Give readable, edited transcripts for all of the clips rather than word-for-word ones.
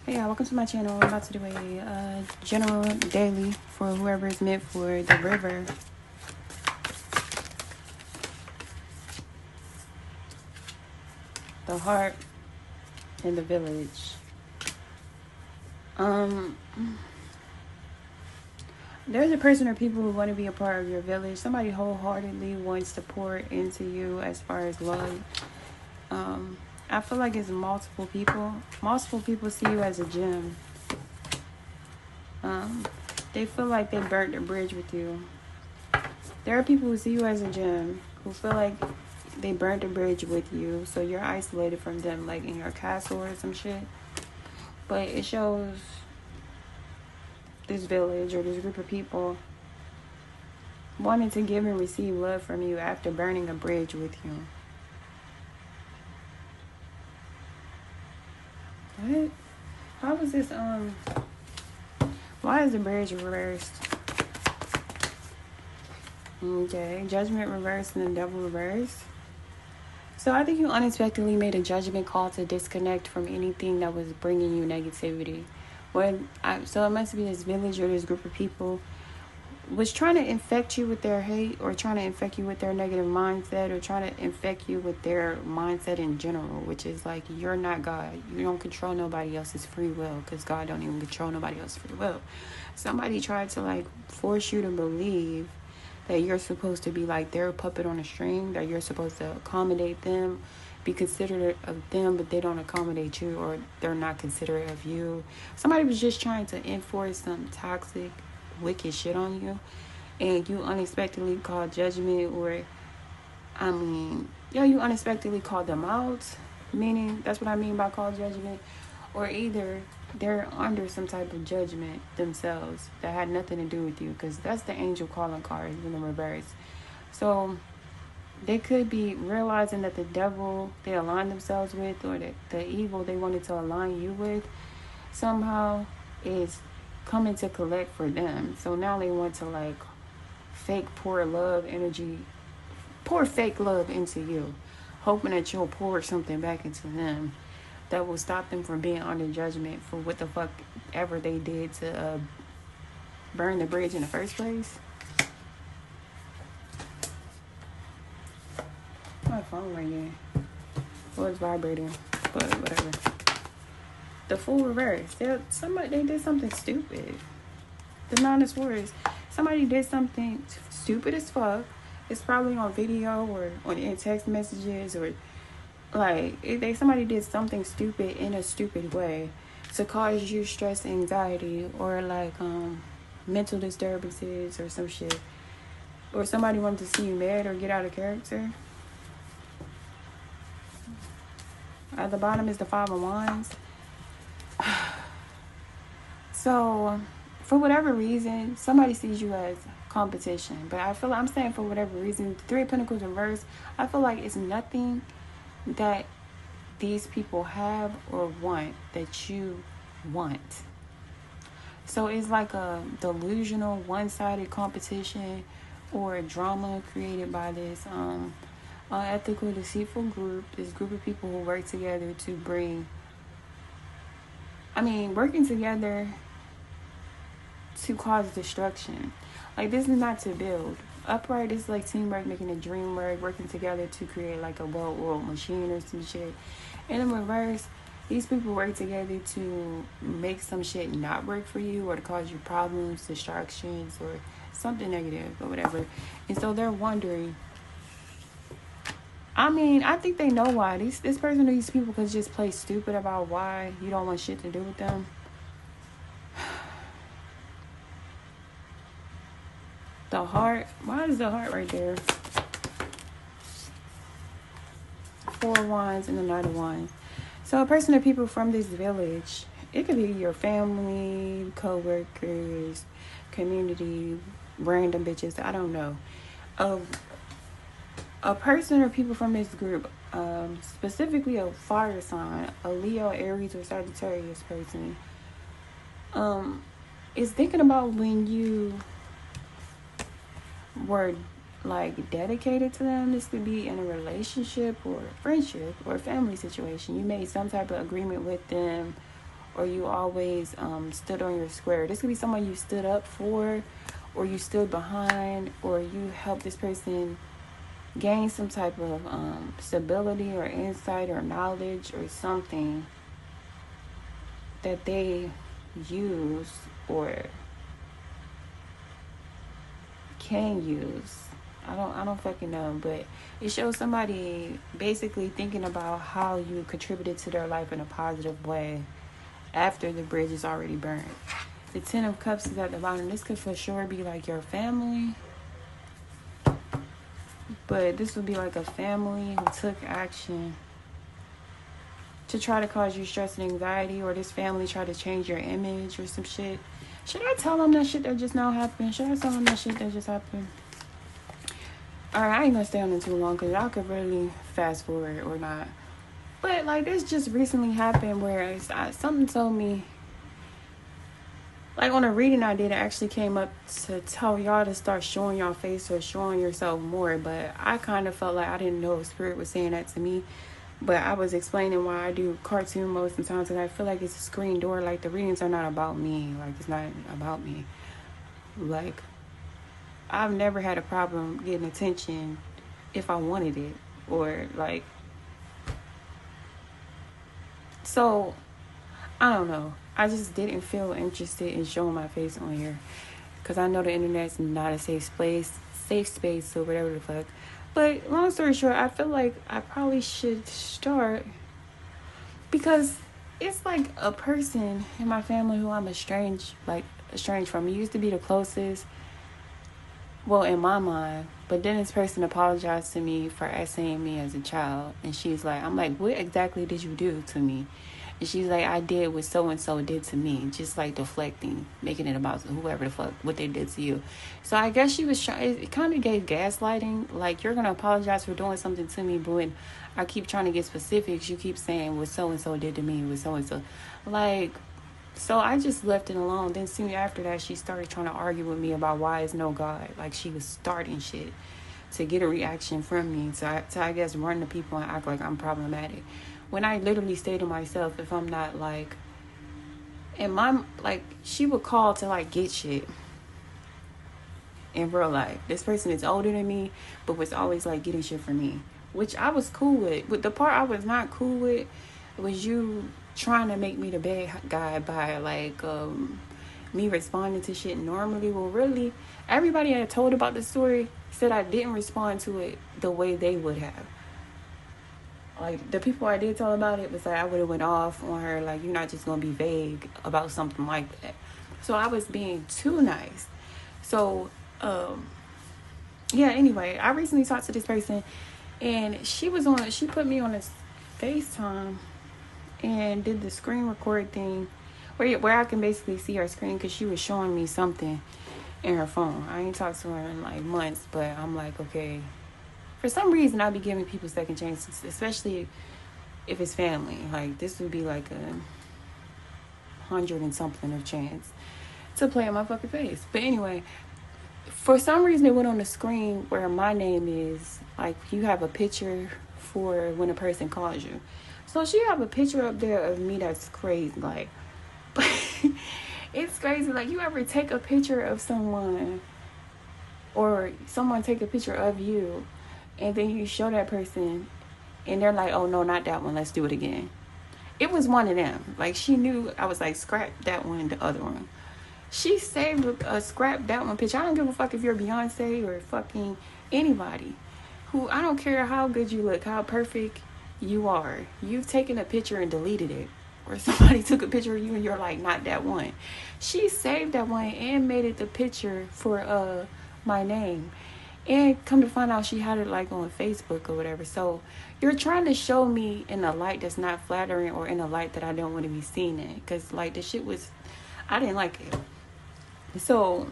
Hey y'all, welcome to my channel. I'm about to do a general daily for whoever is meant for the river. The heart and the village. There's a person or people who want to be a part of your village. Somebody wholeheartedly wants to pour into you as far as love. I feel like it's multiple people. Multiple people see you as a gem. They feel like they burnt a bridge with you. There are people who see you as a gem who feel like they burnt a bridge with you, so you're isolated from them, like in your castle or some shit. But it shows this village or this group of people wanting to give and receive love from you after burning a bridge with you. What? How was this, why is the bridge reversed? Okay, judgment reversed and the devil reversed. So I think you unexpectedly made a judgment call to disconnect from anything that was bringing you negativity. So it must be this village or this group of people was trying to infect you with their hate, or trying to infect you with their negative mindset, or trying to infect you with their mindset in general, which is like, you're not God. You don't control nobody else's free will, because God don't even control nobody else's free will. Somebody tried to like force you to believe that you're supposed to be like their puppet on a string, that you're supposed to accommodate them, be considerate of them, but they don't accommodate you, or they're not considerate of you. Somebody was just trying to enforce some toxic, wicked shit on you, and you unexpectedly called judgment, or you unexpectedly called them out, meaning that's what I mean by call judgment. Or either they're under some type of judgment themselves that had nothing to do with you, because that's the angel calling card in the reverse. So they could be realizing that the devil they aligned themselves with, or the evil they wanted to align you with, somehow is coming to collect for them. So now they want to like fake pour love energy, pour fake love into you, hoping that you'll pour something back into them that will stop them from being under judgment for what the fuck ever they did to burn the bridge in the first place. My phone ringing. Well, it's vibrating, but whatever. The full reverse. They did something stupid. The Nine of Swords. Somebody did something stupid as fuck. It's probably on video or in text messages, or like somebody did something stupid in a stupid way to cause you stress, anxiety, or like mental disturbances or some shit. Or somebody wanted to see you mad or get out of character. At the bottom is the Five of Wands. So, for whatever reason, somebody sees you as competition. But I'm saying for whatever reason, Three of Pentacles reverse, I feel like it's nothing that these people have or want that you want. So it's like a delusional, one-sided competition or drama created by this unethical, deceitful group. This group of people who work together to bring, working together to cause destruction. Like, this is not to build. Upright is like teamwork, making a dream work, working together to create like a well-oiled machine or some shit. And in reverse, these people work together to make some shit not work for you, or to cause you problems, distractions, or something negative or whatever. And so they're wondering, I think they know why. This person or these people could just play stupid about why you don't want shit to do with them. The heart. Why is the heart right there? Four of Wands and the Knight of Wands. So a person or people from this village, it could be your family, co-workers, community, random bitches, I don't know. A person or people from this group, specifically a fire sign, a Leo, Aries, or Sagittarius person, is thinking about when you were like dedicated to them. This could be in a relationship or friendship or family situation. You made some type of agreement with them, or you always stood on your square. This could be someone you stood up for, or you stood behind, or you helped this person gain some type of stability or insight or knowledge or something that they use or can use. I don't fucking know, but it shows somebody basically thinking about how you contributed to their life in a positive way after the bridge is already burned. The Ten of Cups is at the bottom. This could for sure be like your family, but this would be like a family who took action to try to cause you stress and anxiety, or this family tried to change your image or some shit. Should I tell them that shit that just now happened? Should I tell them that shit that just happened? Alright, I ain't gonna stay on it too long because y'all could really fast forward or not. But like this just recently happened where something told me, like on a reading I did, it actually came up to tell y'all to start showing y'all face or showing yourself more. But I kind of felt like I didn't know if Spirit was saying that to me. But I was explaining why I do cartoon mode sometimes, and I feel like it's a screen door. Like the readings are not about me. Like it's not about me. Like I've never had a problem getting attention if I wanted it, or like. So I don't know. I just didn't feel interested in showing my face on here because I know the internet's not a safe space or whatever the fuck. But long story short, I feel like I probably should start because it's like a person in my family who I'm estranged from. He used to be the closest, well, in my mind. But then this person apologized to me for essaying me as a child. And she's like, I'm like, what exactly did you do to me? And she's like, I did what so-and-so did to me. Just like deflecting, making it about whoever the fuck, what they did to you. So I guess she was trying, it kind of gave gaslighting. Like, you're going to apologize for doing something to me, but when I keep trying to get specifics, you keep saying what so-and-so did to me, what so-and-so. Like, so I just left it alone. Then soon after that, she started trying to argue with me about why is no God. Like, she was starting shit to get a reaction from me. To I guess, run to people and act like I'm problematic. When I literally say to myself, if I'm not like, and like, she would call to like get shit in real life. This person is older than me, but was always like getting shit from me, which I was cool with. But the part I was not cool with was you trying to make me the bad guy by like me responding to shit normally. Well, really, everybody I told about the story said I didn't respond to it the way they would have. Like, the people I did tell about it was like, I would have went off on her, like, you're not just going to be vague about something like that. So I was being too nice. So, yeah, anyway, I recently talked to this person, and she put me on a FaceTime and did the screen record thing where I can basically see her screen because she was showing me something in her phone. I ain't talked to her in, like, months, but I'm like, okay. For some reason, I'll be giving people second chances, especially if it's family. Like, this would be like 100 and something of chance to play in my fucking face. But anyway, for some reason, it went on the screen where my name is, like, you have a picture for when a person calls you. So she have a picture up there of me that's crazy. Like, it's crazy. Like, you ever take a picture of someone or someone take a picture of you, and then you show that person, and they're like, oh, no, not that one. Let's do it again. It was one of them. Like, she knew I was like, scrap that one, the other one. She saved a scrap that one picture. I don't give a fuck if you're Beyonce or fucking anybody. I don't care how good you look, how perfect you are. You've taken a picture and deleted it. Or somebody took a picture of you and you're like, not that one. She saved that one and made it the picture for my name. And come to find out, she had it like on Facebook or whatever. So you're trying to show me in a light that's not flattering, or in a light that I don't want to be seen in. Because like the shit was, I didn't like it. So,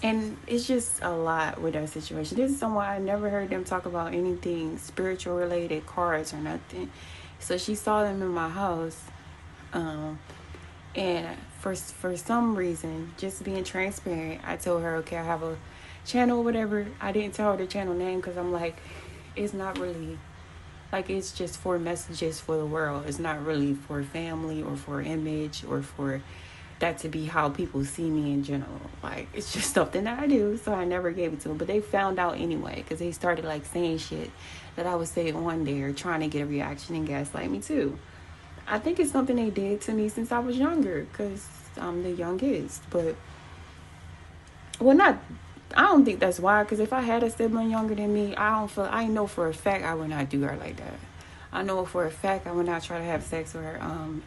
and it's just a lot with that situation. This is someone I never heard them talk about anything spiritual related, cards or nothing. So she saw them in my house. And for some reason, just being transparent, I told her, okay, I have a channel or whatever. I didn't tell her the channel name because I'm like, it's not really Like, it's just for messages for the world. It's not really for family or for image or for that to be how people see me in general. Like, it's just something that I do, so I never gave it to them. But they found out anyway, because they started like saying shit that I would say on there, trying to get a reaction and gaslight me too. I think it's something they did to me since I was younger, because I'm the youngest. But, well, not, I don't think that's why, because if I had a sibling younger than me, I know for a fact I would not do her like that. I know for a fact I would not try to have sex with her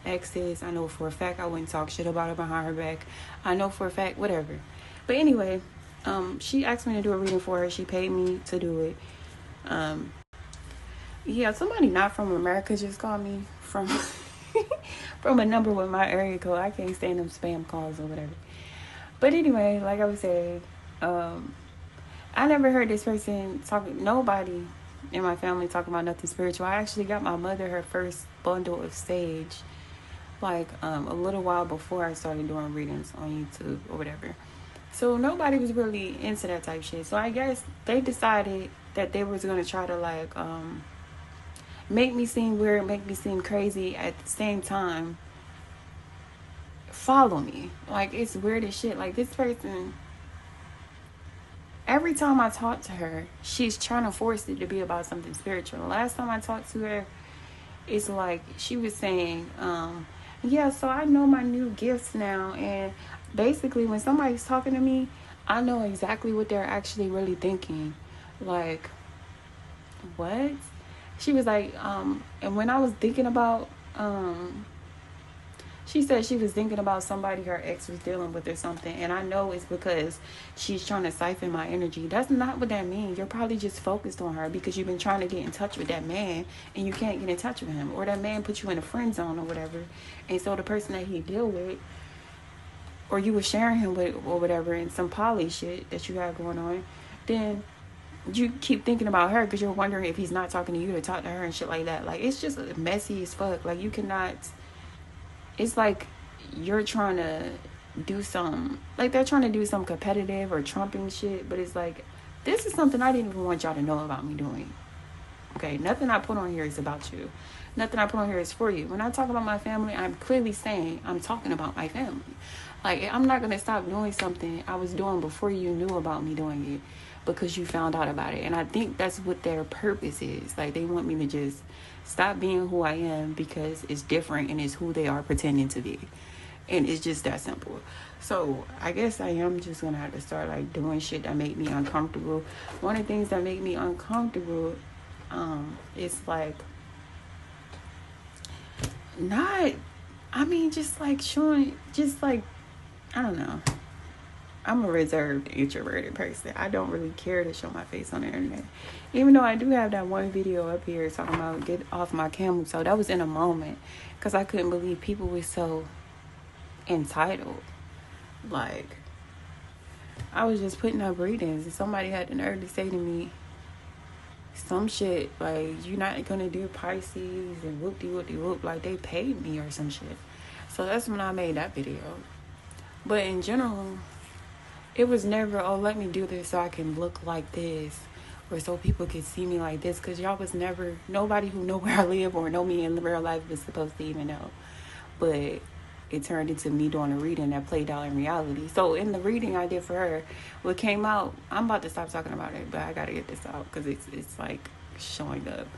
exes. I know for a fact I wouldn't talk shit about her behind her back. I know for a fact, whatever. But anyway, she asked me to do a reading for her. She paid me to do it. Yeah, somebody not from America just called me from from a number with my area code. I can't stand them spam calls or whatever. But anyway, like I was saying, I never heard this person nobody in my family talking about nothing spiritual. I actually got my mother her first bundle of sage, like a little while before I started doing readings on YouTube or whatever. So nobody was really into that type shit. So I guess they decided that they was gonna try to like make me seem weird, make me seem crazy, at the same time follow me. Like, it's weird as shit. Like, this person, every time I talk to her, she's trying to force it to be about something spiritual. Last time I talked to her, it's like she was saying, yeah, so I know my new gifts now. And basically, when somebody's talking to me, I know exactly what they're actually really thinking. Like, what? She was like, and when I was thinking about, she said she was thinking about somebody her ex was dealing with or something. And I know it's because she's trying to siphon my energy. That's not what that means. You're probably just focused on her because you've been trying to get in touch with that man and you can't get in touch with him. Or that man put you in a friend zone or whatever. And so the person that he deal with, or you were sharing him with or whatever, and some poly shit that you have going on, then you keep thinking about her because you're wondering if he's not talking to you to talk to her and shit like that. Like, it's just messy as fuck. Like, you cannot... It's like you're trying to do some... Like, they're trying to do some competitive or trumping shit, but it's like, this is something I didn't even want y'all to know about me doing. Okay? Nothing I put on here is about you. Nothing I put on here is for you. When I talk about my family, I'm clearly saying I'm talking about my family. Like, I'm not going to stop doing something I was doing before you knew about me doing it, because you found out about it. And I think that's what their purpose is. Like, they want me to just stop being who I am because it's different and it's who they are pretending to be. And it's just that simple. So I guess I am just gonna have to start like doing shit that make me uncomfortable. One of the things that make me uncomfortable is like just like showing, just like, I don't know. I'm a reserved, introverted person. I don't really care to show my face on the internet. Even though I do have that one video up here talking about get off my camel toe. That was in a moment because I couldn't believe people were so entitled. Like, I was just putting up readings and somebody had the nerve to say to me some shit like, you're not gonna do Pisces and whoop-de-whoop-de-whoop, like they paid me or some shit. So that's when I made that video. But in general, it was never, oh, let me do this so I can look like this or so people could see me like this, because y'all was never, nobody who know where I live or know me in real life was supposed to even know. But it turned into me doing a reading that played out in reality. So in the reading I did for her, what came out, I'm about to stop talking about it, but I gotta get this out because it's like showing up.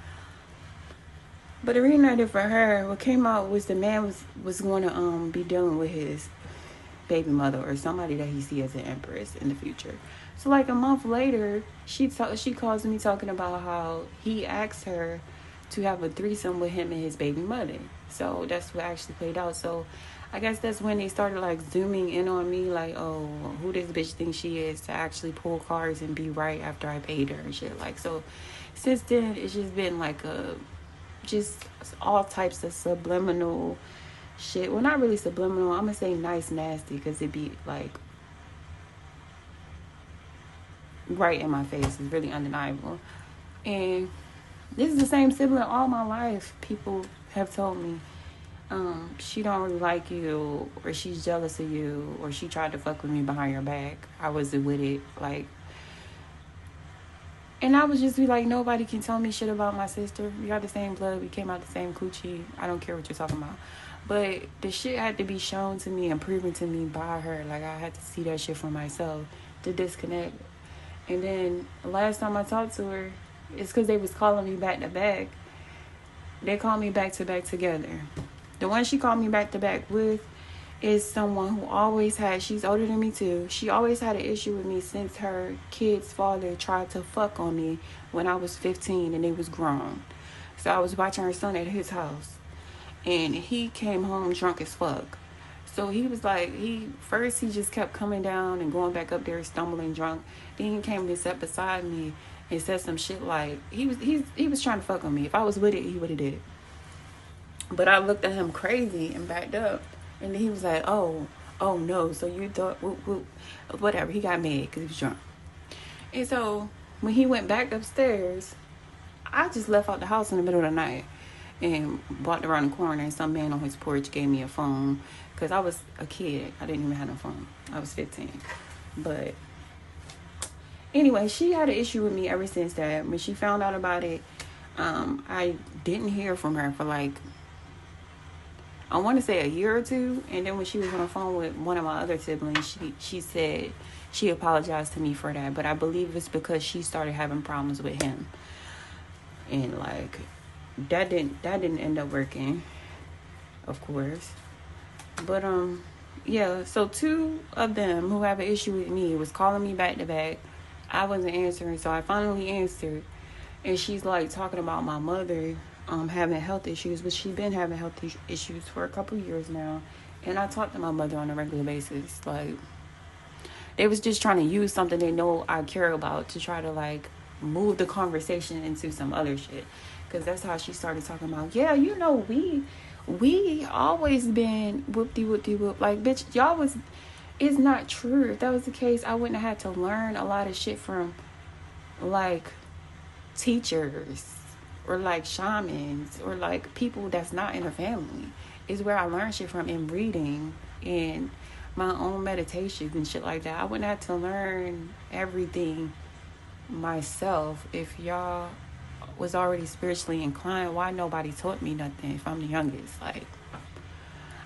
But the reading I did for her, what came out was the man was going to be dealing with his baby mother or somebody that he see as an empress in the future. So like a month later, she calls me talking about how he asked her to have a threesome with him and his baby mother. So that's what actually played out. So I guess that's when they started like zooming in on me, like, oh, who this bitch thinks she is to actually pull cards and be right after I paid her and shit. Like, so since then it's just been like just all types of subliminal shit. Well, not really subliminal. I'm gonna say nice nasty because it be like right in my face. It's really undeniable. And this is the same sibling all my life. People have told me she don't really like you, or she's jealous of you, or she tried to fuck with me behind your back. I wasn't with it. Like, And I would just be like, nobody can tell me shit about my sister. We got the same blood. We came out the same coochie. I don't care what you're talking about. But the shit had to be shown to me and proven to me by her. Like, I had to see that shit for myself to disconnect. And then last time I talked to her, it's because they was calling me back to back. They called me back to back together. The one she called me back to back with is someone who always had, she's older than me too. She always had an issue with me since her kid's father tried to fuck on me when I was 15 and they was grown. So I was watching her son at his house. And he came home drunk as fuck. So he was like, he just kept coming down and going back up there stumbling drunk. Then he came and sat beside me and said some shit like, he was trying to fuck on me. If I was with it, he would have did it. But I looked at him crazy and backed up. And then he was like, oh no, so you thought, whatever. He got mad because he was drunk. And so when he went back upstairs, I just left out the house in the middle of the night and walked around the corner, and some man on his porch gave me a phone because I was a kid. I didn't even have a phone. I was 15. But anyway, she had an issue with me ever since that. When she found out about it, I didn't hear from her for like, I want to say a year or two. And then when she was on the phone with one of my other siblings, she said she apologized to me for that. But I believe it's because she started having problems with him. And like, that didn't end up working, of course. But yeah, so two of them who have an issue with me was calling me back to back. I wasn't answering, so I finally answered. And she's like talking about my mother having health issues, but she's been having health issues for a couple years now. And I talk to my mother on a regular basis. Like, they was just trying to use something they know I care about to try to like move the conversation into some other shit. Because that's how she started talking about, yeah, you know, we always been whoop-de-whoop-de-whoop. Like, bitch, y'all was, it's not true. If that was the case, I wouldn't have had to learn a lot of shit from like teachers or like shamans or like people that's not in a family. Is where I learned shit from, in reading and my own meditations and shit like that. I wouldn't have to learn everything myself. If y'all was already spiritually inclined, why nobody taught me nothing if I'm the youngest? Like,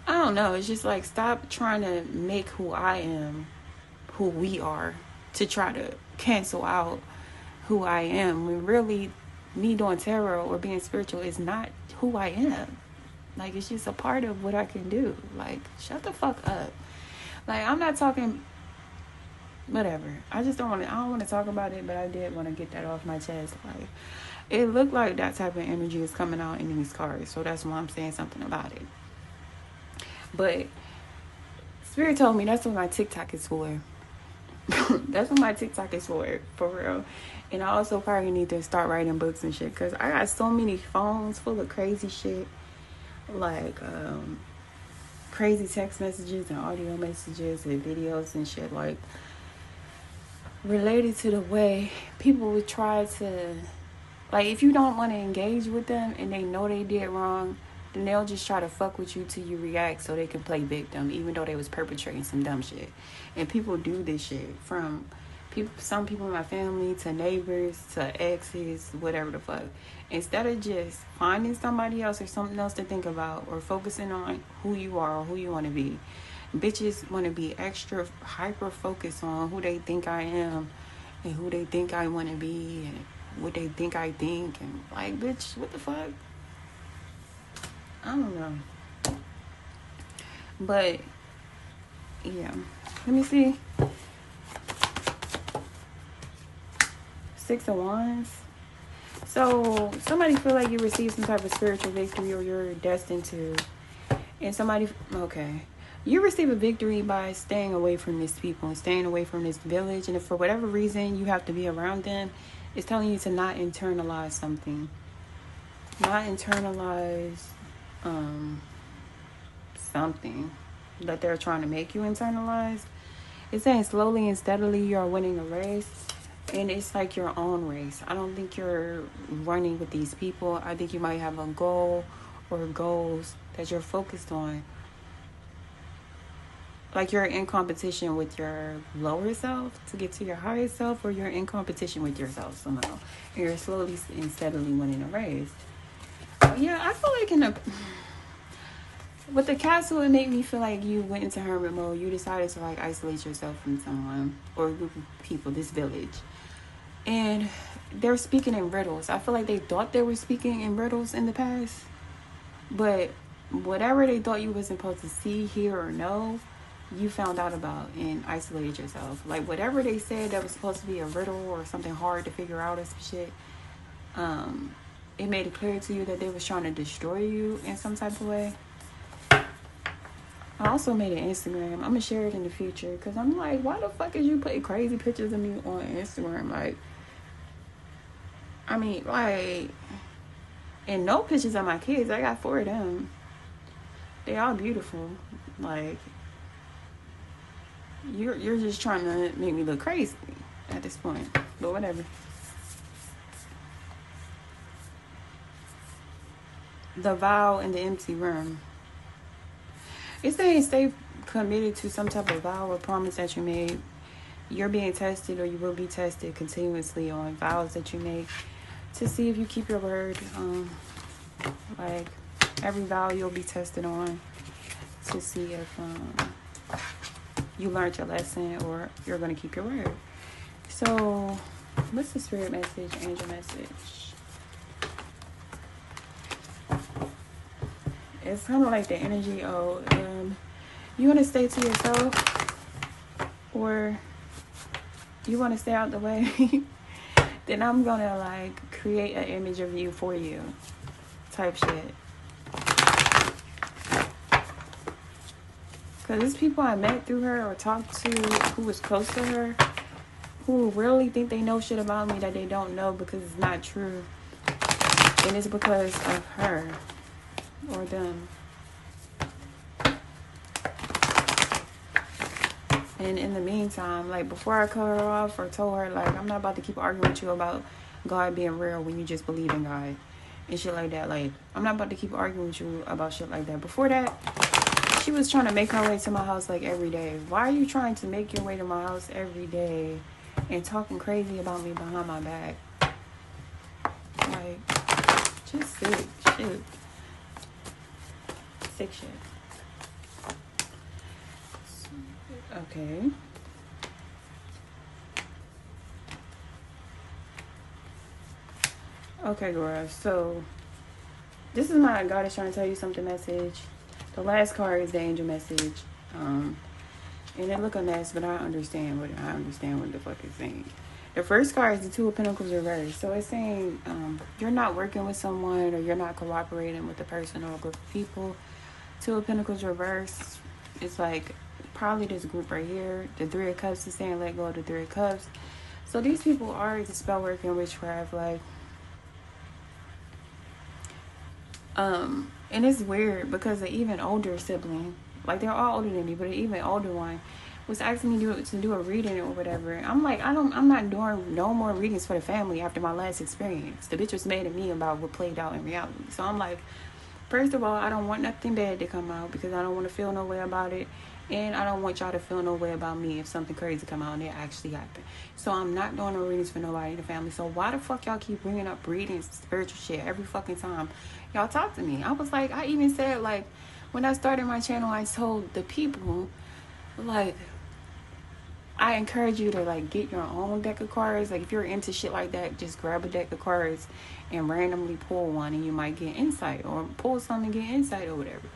I don't know. It's just like, stop trying to make who I am who we are to try to cancel out who I am, when really me doing tarot or being spiritual is not who I am. Like, it's just a part of what I can do. Like, shut the fuck up. Like, I'm not talking, whatever. I don't want to talk about it, but I did want to get that off my chest. Like, it looked like that type of energy is coming out in these cards, so that's why I'm saying something about it. But Spirit told me that's what my TikTok is for. That's what my TikTok is for real. And I also probably need to start writing books and shit, because I got so many phones full of crazy shit, like crazy text messages and audio messages and videos and shit, like related to the way people would try to, like, if you don't want to engage with them and they know they did wrong, then they'll just try to fuck with you till you react so they can play victim, even though they was perpetrating some dumb shit. And people do this shit, from people, some people in my family, to neighbors, to exes, whatever the fuck. Instead of just finding somebody else or something else to think about, or focusing on who you are or who you want to be, bitches want to be extra hyper focused on who they think I am and who they think I want to be and what they think I think. And like, bitch, what the fuck? I don't know. But yeah, let me see. 6 of Wands. So somebody feel like you received some type of spiritual victory, or you're destined to. And somebody, okay, you receive a victory by staying away from these people and staying away from this village. And if for whatever reason you have to be around them, it's telling you to not internalize something. Not internalize something that they're trying to make you internalize. It's saying slowly and steadily you are winning a race. And it's like your own race. I don't think you're running with these people. I think you might have a goal or goals that you're focused on. like you're in competition with your lower self to get to your higher self, or you're in competition with yourself somehow, and you're slowly and steadily winning a race. Yeah, I feel like with the castle, it made me feel like you went into hermit mode. You decided to like isolate yourself from someone or a group of people, this village, and they're speaking in riddles. I feel like they thought they were speaking in riddles in the past, but whatever they thought you wasn't supposed to see, hear, or know, you found out about and isolated yourself. Like whatever they said that was supposed to be a riddle or something hard to figure out or some shit, it made it clear to you that they was trying to destroy you in some type of way. I also made an Instagram. I'm gonna share it in the future because I'm like, why the fuck is you putting crazy pictures of me on Instagram? Like, I mean, like, and no pictures of my kids. I got 4 of them. They all beautiful. Like, you're just trying to make me look crazy at this point. But whatever. The vow in the empty room. It's saying stay committed to some type of vow or promise that you made. You're being tested, or you will be tested continuously on vows that you make to see if you keep your word. Like every vow you'll be tested on to see if you learned your lesson or you're going to keep your word. So what's the spirit message, angel message? It's kind of like the energy of you want to stay to yourself or you want to stay out the way. Then I'm going to like create an image of you for you type shit. Because there's people I met through her or talked to who was close to her who really think they know shit about me that they don't know because it's not true. And it's because of her or them. And in the meantime, like before I cut her off or told her like I'm not about to keep arguing with you about God being real when you just believe in God and shit like that. Like I'm not about to keep arguing with you about shit like that. Before that, she was trying to make her way to my house like every day. Why are you trying to make your way to my house every day and talking crazy about me behind my back? Like, just sick shit. Sick shit. Okay. Okay, Gora. So, this is my God is trying to tell you something message. The last card is the angel message. And it look a mess, but I understand what the fuck it's saying. The first card is the 2 of Pentacles reversed. So it's saying you're not working with someone or you're not cooperating with a person or a group of people. 2 of Pentacles reversed. It's like probably this group right here. The 3 of Cups is saying let go of the 3 of Cups. So these people are into spell work and witchcraft, like and it's weird because an even older sibling, like they're all older than me, but an even older one was asking me to do a reading or whatever. I'm like, I'm not doing no more readings for the family after my last experience. The bitch was mad at me about what played out in reality. So I'm like, first of all, I don't want nothing bad to come out because I don't want to feel no way about it. And I don't want y'all to feel no way about me if something crazy come out and it actually happened. So I'm not doing no readings for nobody in the family. So why the fuck y'all keep bringing up readings, spiritual shit every fucking time y'all talk to me? I was like, I even said, like, when I started my channel, I told the people, like, I encourage you to, like, get your own deck of cards. Like, if you're into shit like that, just grab a deck of cards and randomly pull one and you might get insight. Or pull something and get insight or whatever.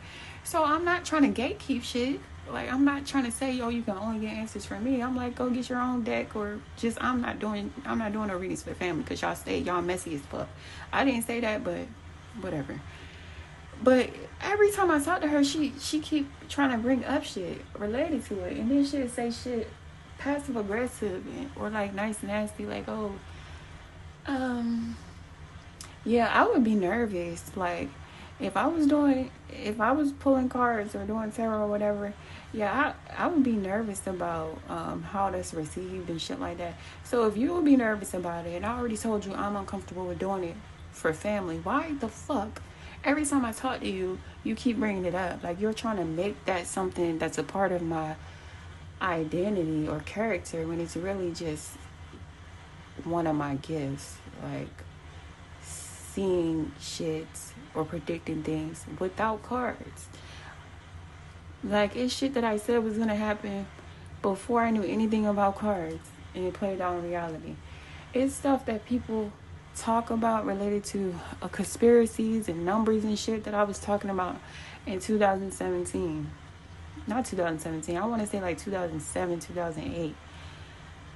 So I'm not trying to gatekeep shit. Like, I'm not trying to say, yo, you can only get answers from me. I'm like, go get your own deck, or just I'm not doing no readings for the family because y'all messy as fuck. I didn't say that, but whatever. But every time I talk to her, she keep trying to bring up shit related to it, and then she'll say shit passive aggressive or like nice and nasty, like, oh, yeah, I would be nervous. Like, if I was pulling cards or doing tarot or whatever, yeah, I would be nervous about how that's received and shit like that. So if you would be nervous about it, and I already told you I'm uncomfortable with doing it for family, why the fuck every time I talk to you, you keep bringing it up. Like you're trying to make that something that's a part of my identity or character when it's really just one of my gifts. Like seeing shit or predicting things without cards. Like it's shit that I said was gonna happen before I knew anything about cards, and it played out in reality. It's stuff that people talk about related to conspiracies and numbers and shit that I was talking about in 2017. Not 2017. I want to say like 2007, 2008.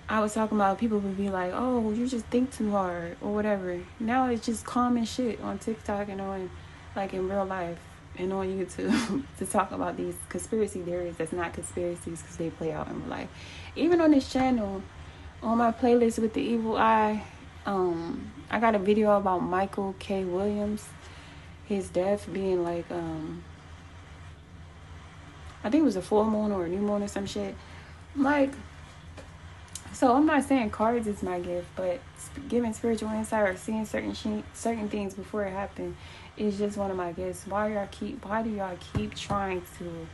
I was talking about people would be like, "Oh, you just think too hard" or whatever. Now it's just common shit on TikTok and on, like in real life and on YouTube to talk about these conspiracy theories that's not conspiracies because they play out in real life. Even on this channel, on my playlist with the evil eye, I got a video about Michael K. Williams, his death being like, I think it was a full moon or a new moon or some shit. Like, so I'm not saying cards is my gift, but giving spiritual insight or seeing certain things before it happened is just one of my gifts. Why do y'all keep trying to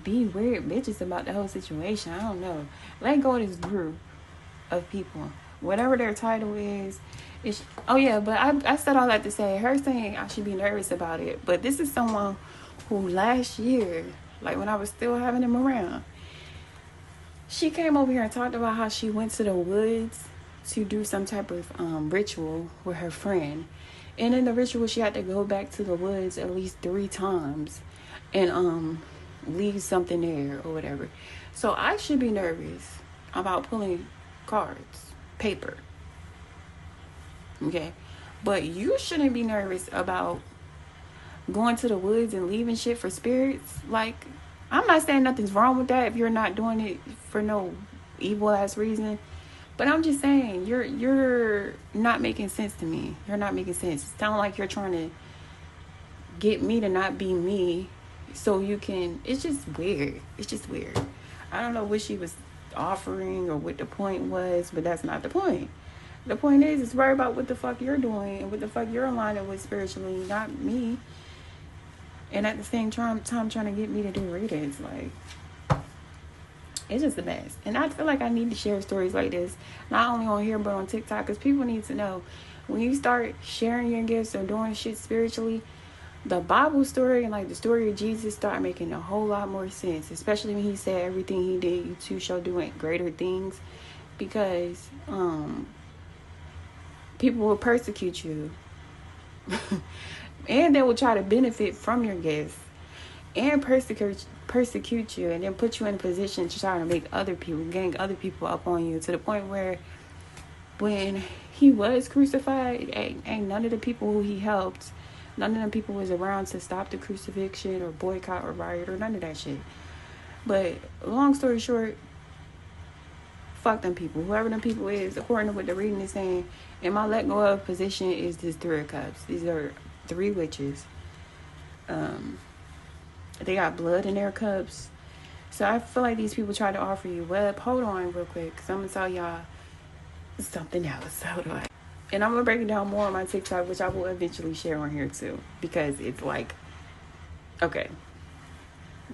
be weird bitches about the whole situation? I don't know. Let go of this group of people. Whatever their title is. Oh yeah, but I said all that to say, her saying I should be nervous about it. But this is someone who last year, like when I was still having him around, she came over here and talked about how she went to the woods to do some type of ritual with her friend. And in the ritual, she had to go back to the woods at least 3 times and leave something there or whatever. So I should be nervous about pulling cards, paper. Okay? But you shouldn't be nervous about going to the woods and leaving shit for spirits. Like, I'm not saying nothing's wrong with that if you're not doing it for no evil ass reason. But I'm just saying, you're not making sense to me. You're not making sense. It sounds like you're trying to get me to not be me so you can... It's just weird. It's just weird. I don't know what she was offering or what the point was, but that's not the point. The point is, it's worry about what the fuck you're doing and what the fuck you're aligning with spiritually, not me. And at the same time trying to get me to do readings. Like, it's just a mess. And I feel like I need to share stories like this, not only on here, but on TikTok, because people need to know, when you start sharing your gifts or doing shit spiritually, the Bible story and like the story of Jesus start making a whole lot more sense, especially when he said everything he did, you too shall do greater things, because people will persecute you and they will try to benefit from your gifts and persecute you, and then put you in a position to try to make other people, gang other people up on you, to the point where when he was crucified, ain't none of the people who he helped, none of them people was around to stop the crucifixion or boycott or riot or none of that shit. But long story short, fuck them people. Whoever them people is, according to what the reading is saying, in my let go of position is this 3 of cups. These are 3 witches. They got blood in their cups. So I feel like these people try to offer you web. Hold on real quick, because I'm going to tell y'all something else. Hold on. And I'm going to break it down more on my TikTok, which I will eventually share on here too. Because it's like, okay.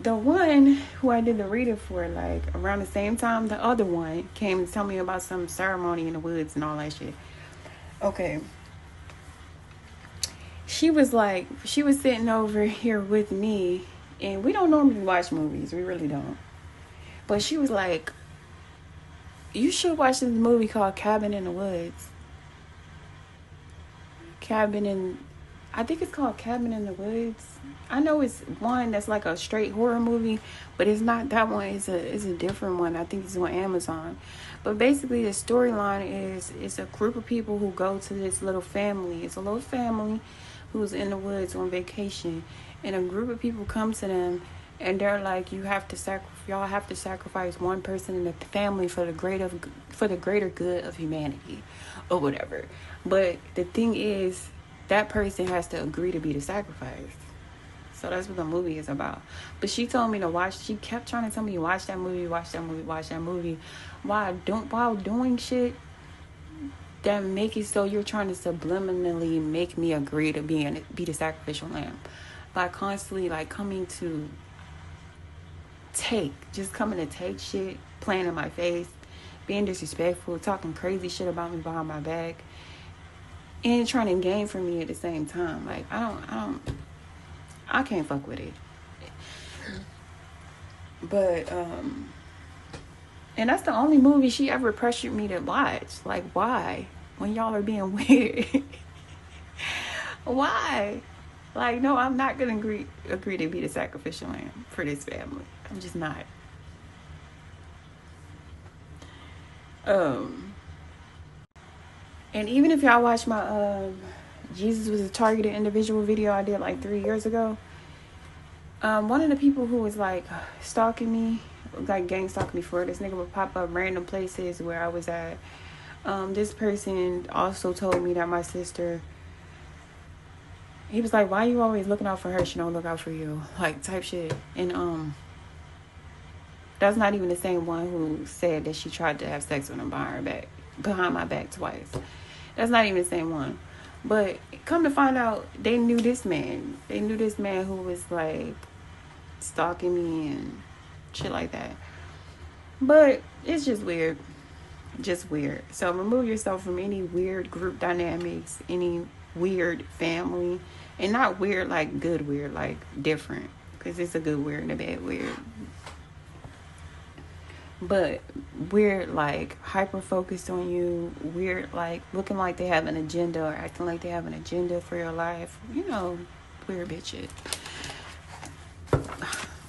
The one who I did the reading for, like, around the same time the other one came to tell me about some ceremony in the woods and all that shit. Okay. She was sitting over here with me, and we don't normally watch movies. We really don't. But she was like, you should watch this movie called Cabin in the Woods. I think it's called Cabin in the Woods. I know it's one that's like a straight horror movie, but it's not that one. It's a different one. I think it's on Amazon. But basically the storyline is, it's a group of people who go to this little family. It's a little family who's in the woods on vacation, and a group of people come to them, and they're like, y'all have to sacrifice one person in the family for the greater good of humanity or whatever. But the thing is, that person has to agree to be the sacrifice. So that's what the movie is about. But she told me to watch. She kept trying to tell me, watch that movie. While doing shit that make it so you're trying to subliminally make me agree to be the sacrificial lamb by constantly like coming to coming to take shit, playing in my face, being disrespectful, talking crazy shit about me behind my back, and trying to gain from me at the same time. Like I can't fuck with it. But and that's the only movie she ever pressured me to watch. Like, why? When y'all are being weird. Why? Like, no, I'm not gonna agree to be the sacrificial lamb for this family. I'm just not. And even if y'all watch my Jesus was a targeted individual video I did like 3 years ago, one of the people who was like stalking me, like gang stalking me for it, this nigga would pop up random places where I was at. This person also told me that my sister, he was like, why you always looking out for her? She don't look out for you, like type shit. And that's not even the same one who said that she tried to have sex with him behind my back twice. That's not even the same one. But come to find out, they knew this man. They knew this man who was like stalking me and shit like that. But it's just weird. Just weird. So remove yourself from any weird group dynamics, any weird family. And not weird like good weird, like different. Because it's a good weird and a bad weird. But weird like hyper focused on you, weird like looking like they have an agenda or acting like they have an agenda for your life. You know, weird bitch.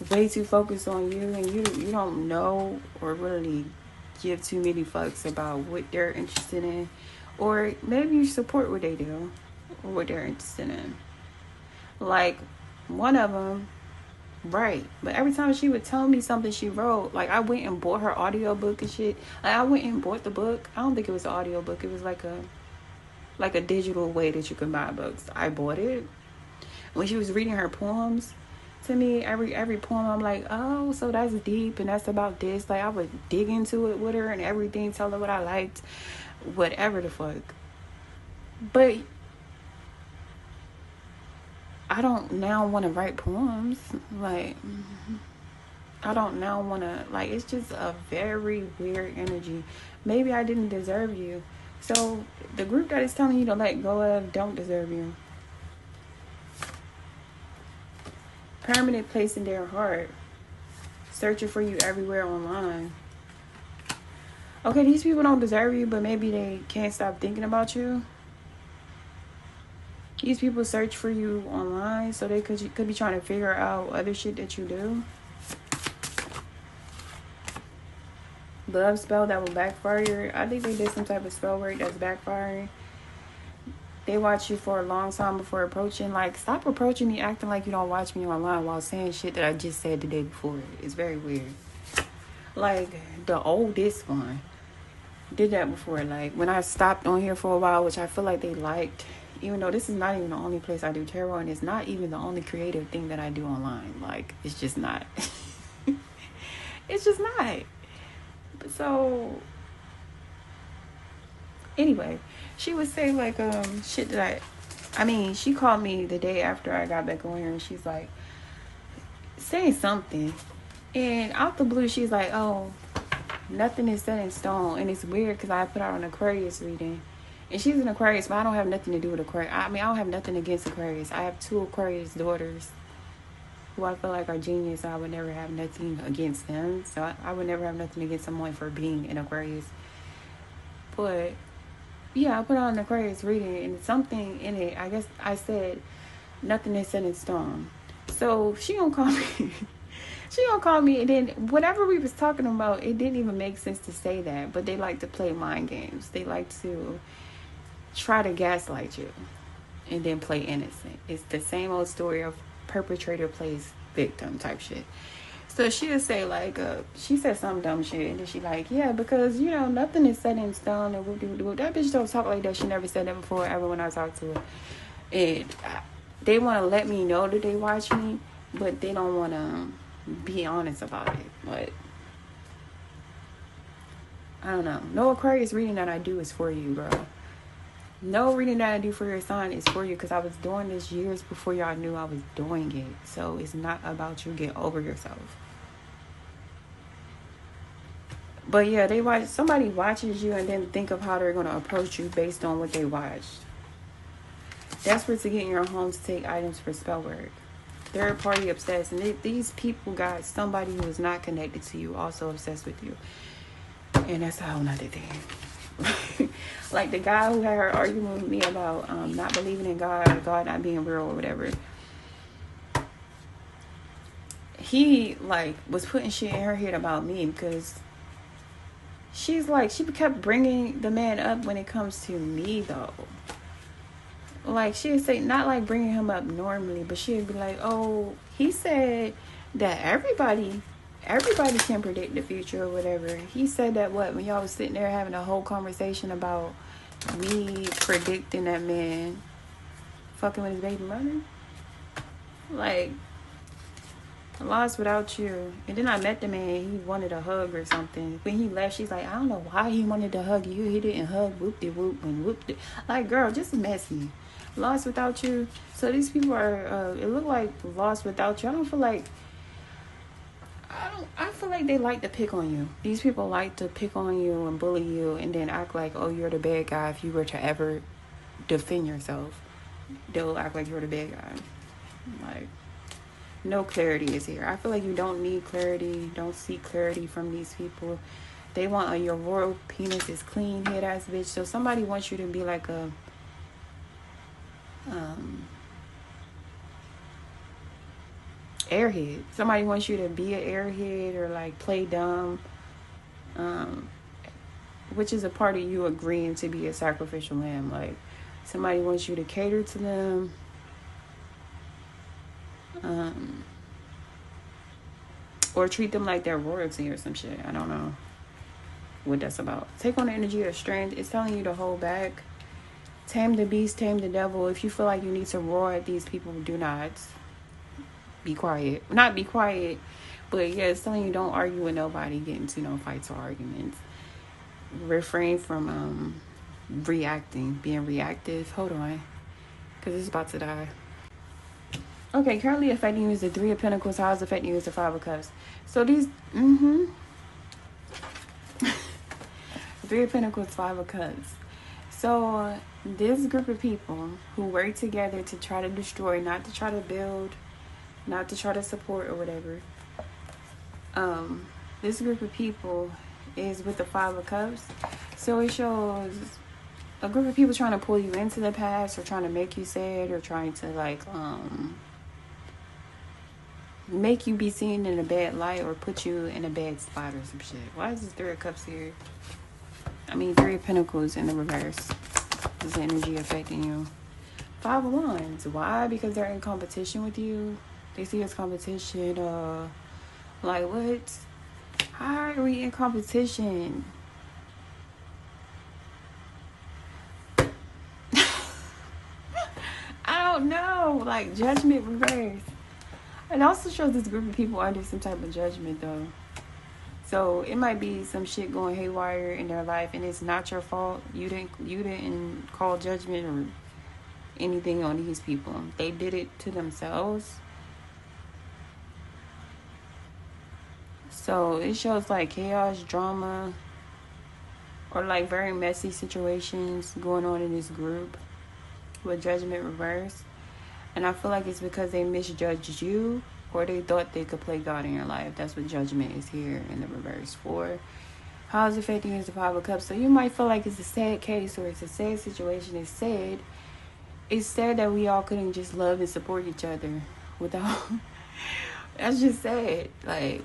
Way too focused on you, and you don't know or really give too many fucks about what they're interested in, or maybe you support what they do or what they're interested in. Like one of them. Right. But every time she would tell me something she wrote, like I went and bought her audiobook and shit. Like I went and bought the book. I don't think it was an audiobook. It was like a digital way that you can buy books. I bought it. When she was reading her poems to me, every poem I'm like, oh, so that's deep and that's about this. Like I would dig into it with her and everything, tell her what I liked, whatever the fuck. But I don't now want to write poems. Like, I don't now want to, like, it's just a very weird energy. Maybe I didn't deserve you. So, the group that is telling you to let go of don't deserve you. Permanent place in their heart. Searching for you everywhere online. Okay, these people don't deserve you, but maybe they can't stop thinking about you. These people search for you online, so they could be trying to figure out other shit that you do. Love spell that will backfire. I think they did some type of spell work that's backfiring. They watch you for a long time before approaching. Like, stop approaching me acting like you don't watch me online while saying shit that I just said the day before. It's very weird. Like, the oldest one did that before. Like, when I stopped on here for a while, which I feel like they liked. Even though this is not even the only place I do tarot, and it's not even the only creative thing that I do online. Like, it's just not. It's just not. So, anyway, she would say, like, shit that I mean, she called me the day after I got back on here, and she's like, saying something. And out the blue, she's like, oh, nothing is set in stone. And it's weird because I put out an Aquarius reading. And she's an Aquarius, but I don't have nothing to do with Aquarius. I mean, I don't have nothing against Aquarius. I have 2 Aquarius daughters who I feel like are genius. So I would never have nothing against them. So I would never have nothing against someone for being an Aquarius. But, yeah, I put out an Aquarius reading, and something in it, I guess I said, nothing is set in stone. So she gonna call me. She gonna call me, and then whatever we was talking about, it didn't even make sense to say that. But they like to play mind games. They like to try to gaslight you and then play innocent. It's the same old story of perpetrator plays victim type shit. So she'll say like, she said some dumb shit, and then she like, yeah, because, you know, nothing is set in stone, and whoop-de-whoop-de-whoop. That bitch don't talk like that. She never said that before ever when I talked to her. And they want to let me know that they watch me, but they don't want to be honest about it. But I don't know. No Aquarius reading that I do is for you, girl. No reading that I do for your sign is for you, because I was doing this years before y'all knew I was doing it. So it's not about you. Get over yourself. But yeah, somebody watches you and then think of how they're gonna approach you based on what they watched. Desperate to get in your home to take items for spell work. Third party obsessed, and these people got somebody who is not connected to you also obsessed with you, and that's a whole nother thing. Like the guy who had her argument with me about not believing in God, or God not being real or whatever. He like was putting shit in her head about me, because she's like, she kept bringing the man up when it comes to me though. Like she would say, not like bringing him up normally, but she would be like, oh, he said that everybody can predict the future or whatever. He said that when y'all was sitting there having a whole conversation about me predicting that man fucking with his baby mother. Like, I lost without you. And then I met the man, he wanted a hug or something. When he left, she's like, I don't know why he wanted to hug you. He didn't hug whoop-de-whoop and whoop-de. Like, girl, just messy. Lost without you. So these people are, it look like lost without you. I feel like they like to pick on you. These people like to pick on you and bully you and then act like, oh, you're the bad guy. If you were to ever defend yourself, they'll act like you're the bad guy. Like, no clarity is here. I feel like you don't need clarity. Don't seek clarity from these people. They want your royal penis is clean head ass bitch. So somebody wants you to be like a airhead. Somebody wants you to be an airhead or like play dumb, which is a part of you agreeing to be a sacrificial lamb. Like somebody wants you to cater to them, or treat them like they're royalty or some shit. I don't know what that's about. Take on the energy of strength. It's telling you to hold back. Tame the beast, tame the devil. If you feel like you need to roar at these people, do not. Be quiet. Not be quiet, but yeah, it's telling you don't argue with nobody, get into no fights or arguments. Refrain from being reactive. Hold on, because it's about to die. Okay, currently affecting you is the Three of Pentacles. How is affecting you is the Five of Cups. So these, Three of Pentacles, Five of Cups. So this group of people who work together to try to destroy, not to try to build, not to try to support or whatever. This group of people is with the Five of Cups. So it shows a group of people trying to pull you into the past, or trying to make you sad, or trying to like make you be seen in a bad light, or put you in a bad spot or some shit. Why is this Three of Cups here? I mean, Three of Pentacles in the reverse. Is the energy affecting you? Five of Wands. Why? Because they're in competition with you. They see as competition. Like what? How are we in competition? I don't know. Like Judgment reverse. It also shows this group of people under some type of judgment though. So it might be some shit going haywire in their life, and it's not your fault. You didn't call judgment or anything on these people. They did it to themselves. So it shows like chaos, drama, or like very messy situations going on in this group with Judgment reverse. And I feel like it's because they misjudged you, or they thought they could play God in your life. That's what Judgment is here in the reverse for. How is it affecting you is the Five of Cups. So you might feel like it's a sad case, or it's a sad situation. It's sad that we all couldn't just love and support each other without... That's just sad. Like,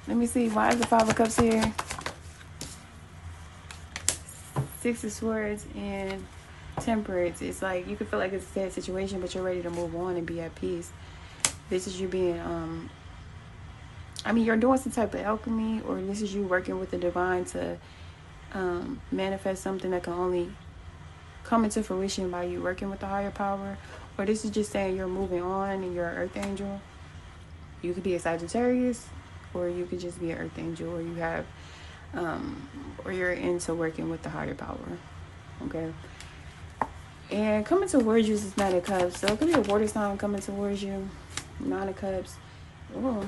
let me see. Why is the Five of Cups here? Six of Swords and Temperance. It's like you can feel like it's a sad situation, but you're ready to move on and be at peace. This is you being, you're doing some type of alchemy, or this is you working with the divine to manifest something that can only come into fruition by you working with the higher power. Or this is just saying you're moving on and you're an earth angel. You could be a Sagittarius, or you could just be an earth angel, or you have, or you're into working with the higher power. Okay. And coming towards you is Nine of Cups. So it could be a water sign coming towards you. Nine of Cups. Ooh.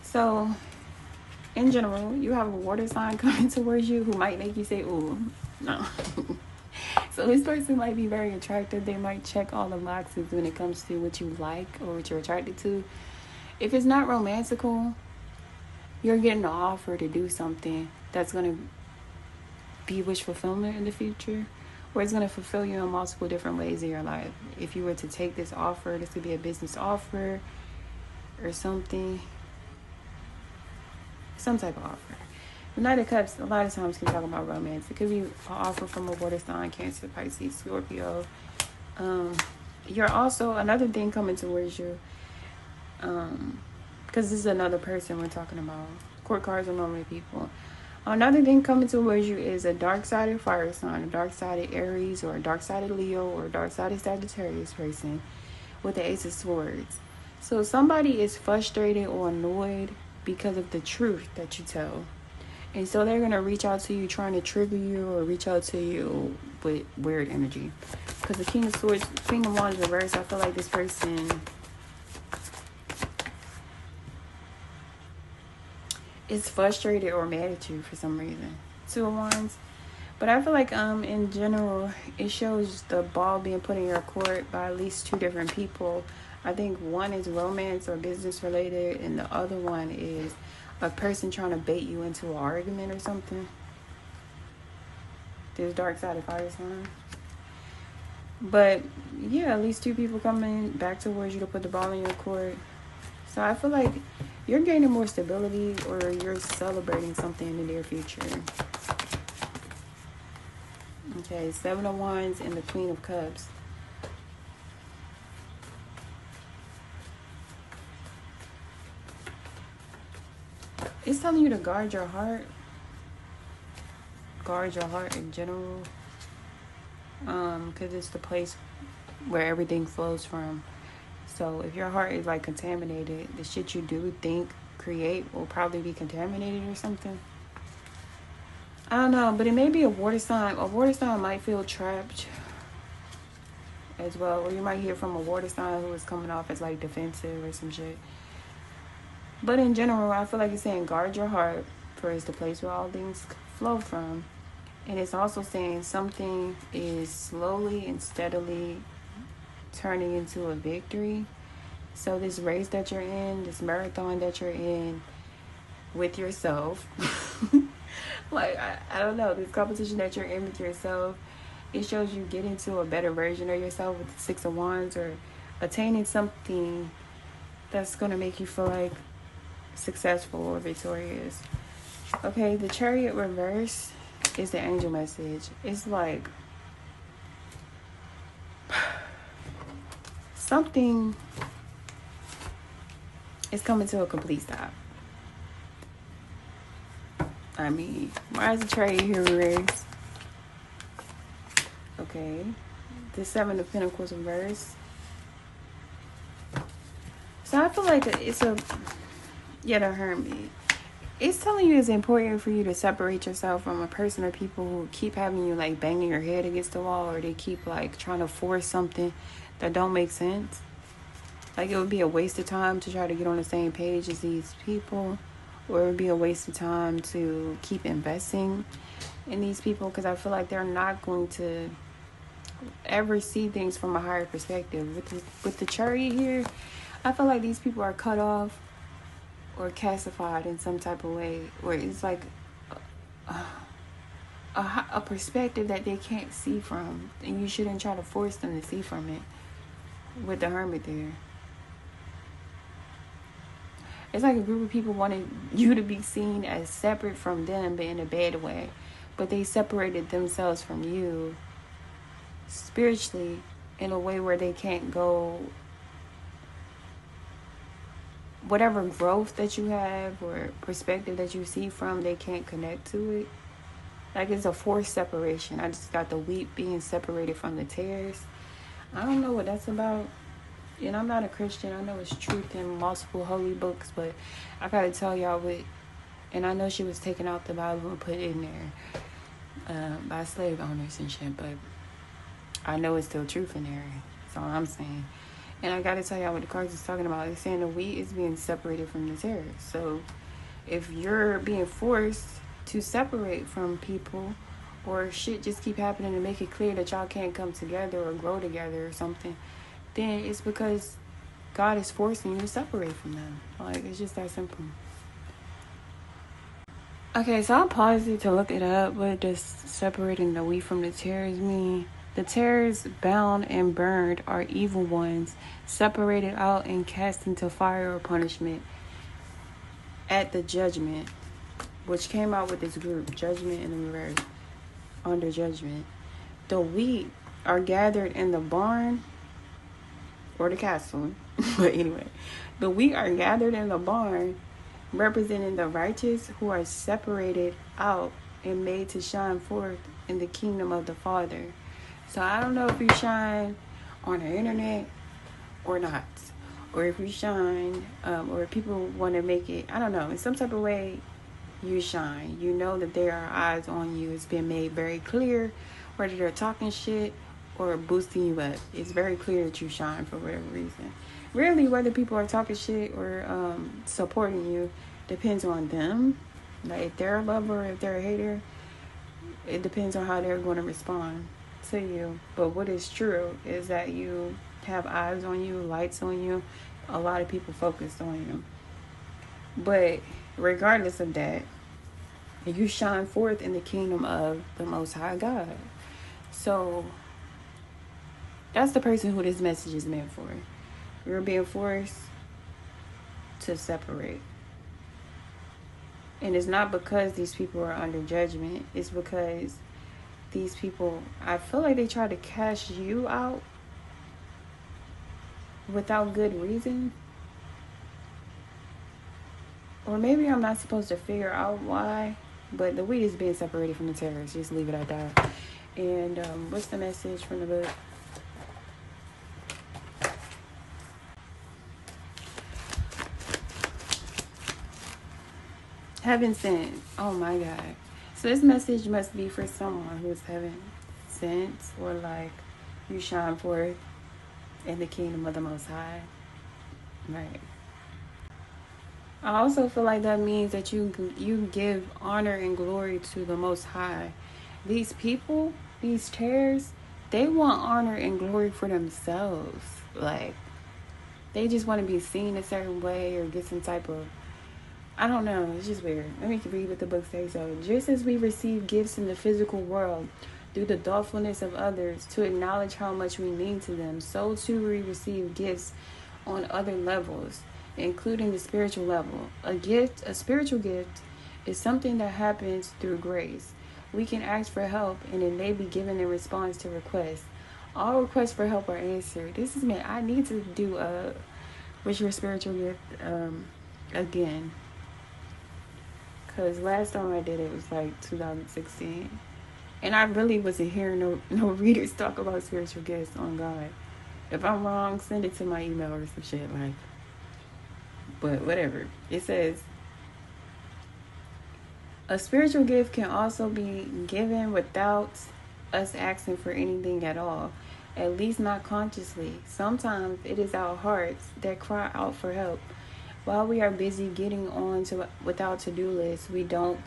So, in general, you have a water sign coming towards you who might make you say, ooh, no. So this person might be very attractive. They might check all the boxes when it comes to what you like or what you're attracted to. If it's not romantical, you're getting an offer to do something that's going to be wish fulfillment in the future, or it's going to fulfill you in multiple different ways in your life. If you were to take this offer, this could be a business offer or something, some type of offer. The Knight of Cups, a lot of times can talk about romance. It could be an offer from a water sign, Cancer, Pisces, Scorpio. You're also, another thing coming towards you, because this is another person we're talking about. Court cards are normally people. Another thing coming towards you is a dark-sided fire sign, a dark-sided Aries, or a dark-sided Leo, or a dark-sided Sagittarius person with the Ace of Swords. So somebody is frustrated or annoyed because of the truth that you tell. And so they're going to reach out to you trying to trigger you or reach out to you with weird energy. Because the King of Swords, Queen of Wands reverse, I feel like this person is frustrated or mad at you for some reason. Two of Wands. But I feel like in general, it shows the ball being put in your court by at least two different people. I think one is romance or business related, and the other one is a person trying to bait you into an argument or something. There's dark side of fire sign. But yeah, at least two people coming back towards you to put the ball in your court. So I feel like you're gaining more stability, or you're celebrating something in the near future. Okay, Seven of Wands and the Queen of Cups. It's telling you to guard your heart. Guard your heart in general. Because it's the place where everything flows from. So if your heart is like contaminated, the shit you do, think, create will probably be contaminated or something. I don't know, but it may be a water sign. A water sign might feel trapped as well. Or you might hear from a water sign who is coming off as like defensive or some shit. But in general, I feel like it's saying guard your heart, for it's the place where all things flow from. And it's also saying something is slowly and steadily turning into a victory. So this race that you're in, this marathon that you're in with yourself, like, I don't know, this competition that you're in with yourself, it shows you getting to a better version of yourself with the Six of Wands, or attaining something that's going to make you feel like successful or victorious. Okay, the Chariot reverse is the angel message. It's like something is coming to a complete stop. I mean, why is the Chariot here reversed? Okay, the Seven of Pentacles reverse. So I feel like it's a, yeah, the Hermit. It's telling you it's important for you to separate yourself from a person or people who keep having you like banging your head against the wall, or they keep like trying to force something that don't make sense. Like, it would be a waste of time to try to get on the same page as these people, or it would be a waste of time to keep investing in these people, because I feel like they're not going to ever see things from a higher perspective. With the Chariot here, I feel like these people are cut off or calcified in some type of way, where it's like a perspective that they can't see from, and you shouldn't try to force them to see from it. With the Hermit there, it's like a group of people wanted you to be seen as separate from them, but in a bad way. But they separated themselves from you spiritually in a way where they can't go, whatever growth that you have or perspective that you see from, they can't connect to it. Like, it's a forced separation. I just got the wheat being separated from the tares. I don't know what that's about. And I'm not a Christian. I know it's truth in multiple holy books, but I gotta tell y'all what, and I know she was taking out the Bible and put it in there by slave owners and shit, but I know it's still truth in there. That's all I'm saying. And I gotta tell y'all what the cards is talking about. It's saying the wheat is being separated from the tares. So if you're being forced to separate from people, or shit just keep happening to make it clear that y'all can't come together or grow together or something, then it's because God is forcing you to separate from them. Like, it's just that simple. Okay, so I paused it to look it up. What does separating the wheat from the tares mean? The tares, bound and burned, are evil ones, separated out and cast into fire or punishment at the judgment, which came out with this group, judgment in the reverse, under judgment. The wheat are gathered in the barn or the castle. But anyway, the wheat are gathered in the barn, representing the righteous who are separated out and made to shine forth in the kingdom of the Father. So I don't know if you shine on the internet or not, or if you shine, or if people want to make it, I don't know, in some type of way you shine. You know that there are eyes on you. It's been made very clear, whether they're talking shit or boosting you up. It's very clear that you shine for whatever reason. Really, whether people are talking shit or supporting you depends on them. Like, if they're a lover or if they're a hater, it depends on how they're going to respond to you. But what is true is that you have eyes on you, lights on you, a lot of people focused on you. But regardless of that, you shine forth in the kingdom of the Most High God. So that's the person who this message is meant for. You're being forced to separate. And it's not because these people are under judgment. It's because these people, I feel like they try to cash you out without good reason. Or maybe I'm not supposed to figure out why, but the wheat is being separated from the tares. Just leave it at that. And what's the message from the book? Heaven sent. Oh my God. So this message must be for someone who is heaven sent, or like you shine forth in the kingdom of the Most High. Right. I also feel like that means that you give honor and glory to the Most High. These people, these tares, they want honor and glory for themselves. Like, they just want to be seen a certain way or get some type of, I don't know, it's just weird. Let me read what the book says. So, just as we receive gifts in the physical world through the thoughtfulness of others to acknowledge how much we mean to them, so too we receive gifts on other levels, including the spiritual level. A spiritual gift, is something that happens through grace. We can ask for help, and it may be given in response to requests. All requests for help are answered. This is me. I need to do what's your spiritual gift again. Because last time I did it was like 2016. And I really wasn't hearing no readers talk about spiritual gifts on God. If I'm wrong, send it to my email or some shit. Like, but whatever. It says, a spiritual gift can also be given without us asking for anything at all. At least not consciously. Sometimes it is our hearts that cry out for help. While we are busy getting on with our to-do list, we don't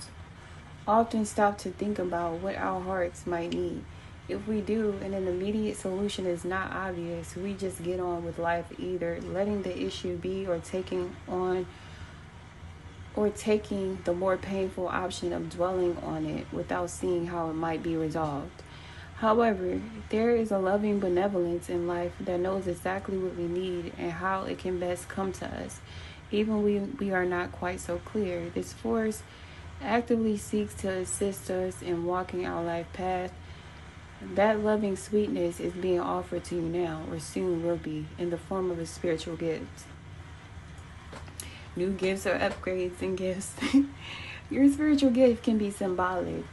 often stop to think about what our hearts might need. If we do, and an immediate solution is not obvious, we just get on with life, either letting the issue be or taking the more painful option of dwelling on it without seeing how it might be resolved. However, there is a loving benevolence in life that knows exactly what we need and how it can best come to us. Even we are not quite so clear. This force actively seeks to assist us in walking our life path. That loving sweetness is being offered to you now, or soon will be, in the form of a spiritual gift. New gifts or upgrades and gifts. Your spiritual gift can be symbolic.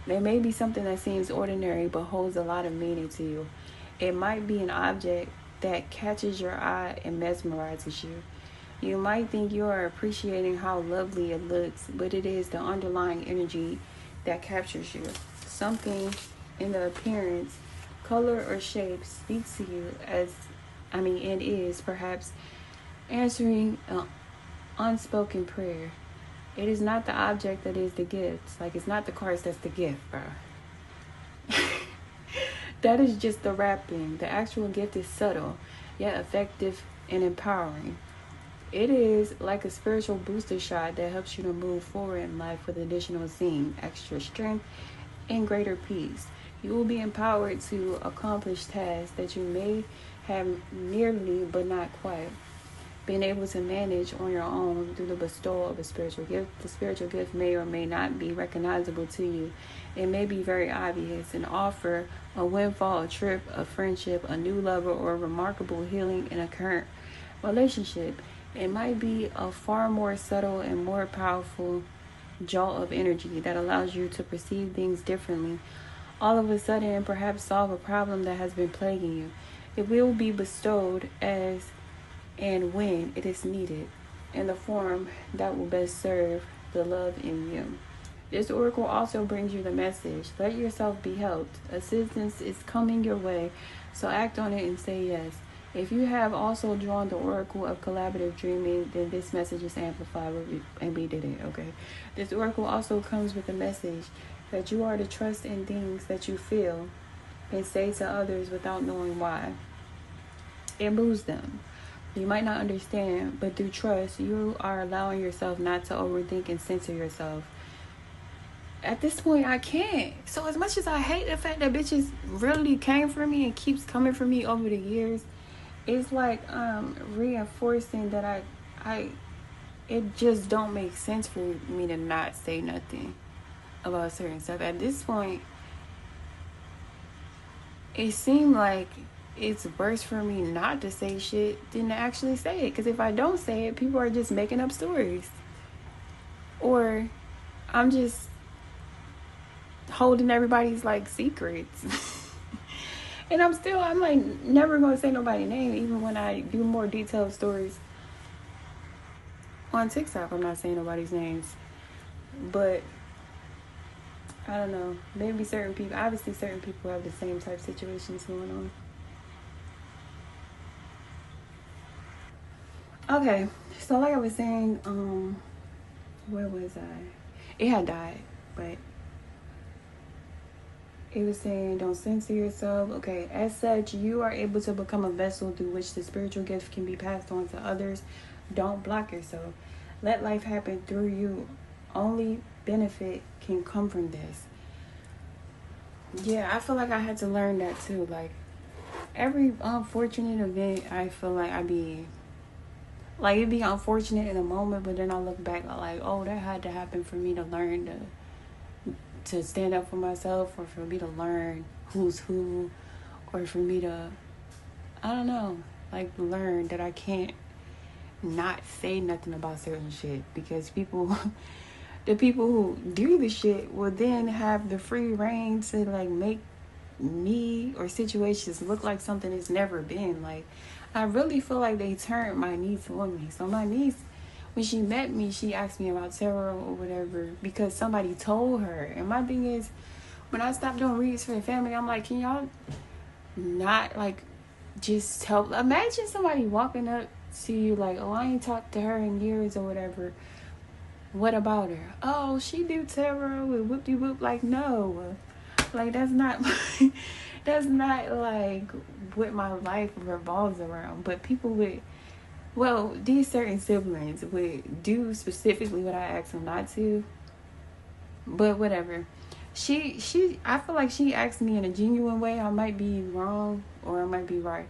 There may be something that seems ordinary but holds a lot of meaning to you. It might be an object that catches your eye and mesmerizes you. You might think you are appreciating how lovely it looks, but it is the underlying energy that captures you. Something in the appearance color, or shape speaks to you and is perhaps answering an unspoken prayer. It is not the object that is the gift. Like, it's not the cards that's the gift, bro. That is just the wrapping. The actual gift is subtle, yet effective and empowering. It is like a spiritual booster shot that helps you to move forward in life with additional zing, extra strength, and greater peace. You will be empowered to accomplish tasks that you may have nearly but not quite been able to manage on your own through the bestowal of a spiritual gift. The spiritual gift may or may not be recognizable to you. It may be very obvious and offer a windfall, a trip, a friendship, a new lover, or a remarkable healing in a current relationship. It might be a far more subtle and more powerful jolt of energy that allows you to perceive things differently all of a sudden and perhaps solve a problem that has been plaguing you. It will be bestowed as and when it is needed in the form that will best serve the love in you. This oracle also brings you the message: let yourself be helped. Assistance is coming your way, so act on it and say yes. If you have also drawn the oracle of collaborative dreaming, then this message is amplified, and we did it, okay? This oracle also comes with a message that you are to trust in things that you feel and say to others without knowing why. It moves them. You might not understand, but through trust, you are allowing yourself not to overthink and censor yourself. At this point, I can't. So as much as I hate the fact that bitches really came for me and keeps coming for me over the years, it's like reinforcing that it just don't make sense for me to not say nothing about certain stuff. At this point, it seemed like it's worse for me not to say shit than to actually say it. Because if I don't say it, people are just making up stories. Or I'm just holding everybody's, like, secrets. And I'm like, never going to say nobody's name. Even when I do more detailed stories on TikTok, I'm not saying nobody's names. But I don't know. Maybe certain people have the same type of situations going on. Okay, so like I was saying, where was I? It had died, but it was saying don't censor yourself. Okay, as such, you are able to become a vessel through which the spiritual gift can be passed on to others. Don't block yourself. Let life happen through you. Only benefit can come from this. Yeah, I feel like I had to learn that too. Like, every unfortunate event, I feel like it'd be unfortunate in a moment, but then I look back like, oh, that had to happen for me to learn to stand up for myself, or for me to learn who's who, or for me to, I don't know, like, learn that I can't not say nothing about certain shit, because the people who do the shit will then have the free reign to, like, make me or situations look like something it's never been. Like, I really feel like they turned my niece on me. So my niece, when she met me, she asked me about tarot or whatever because somebody told her. And my thing is, when I stopped doing reads for the family, I'm like, can y'all not, like, just help? Imagine somebody walking up to you like, oh, I ain't talked to her in years or whatever. What about her? Oh, she do tarot with whoop-de-whoop. Like, no. Like, that's not that's not like what my life revolves around. But people these certain siblings would do specifically what I asked them not to. But whatever. I feel like she asked me in a genuine way. I might be wrong or I might be right.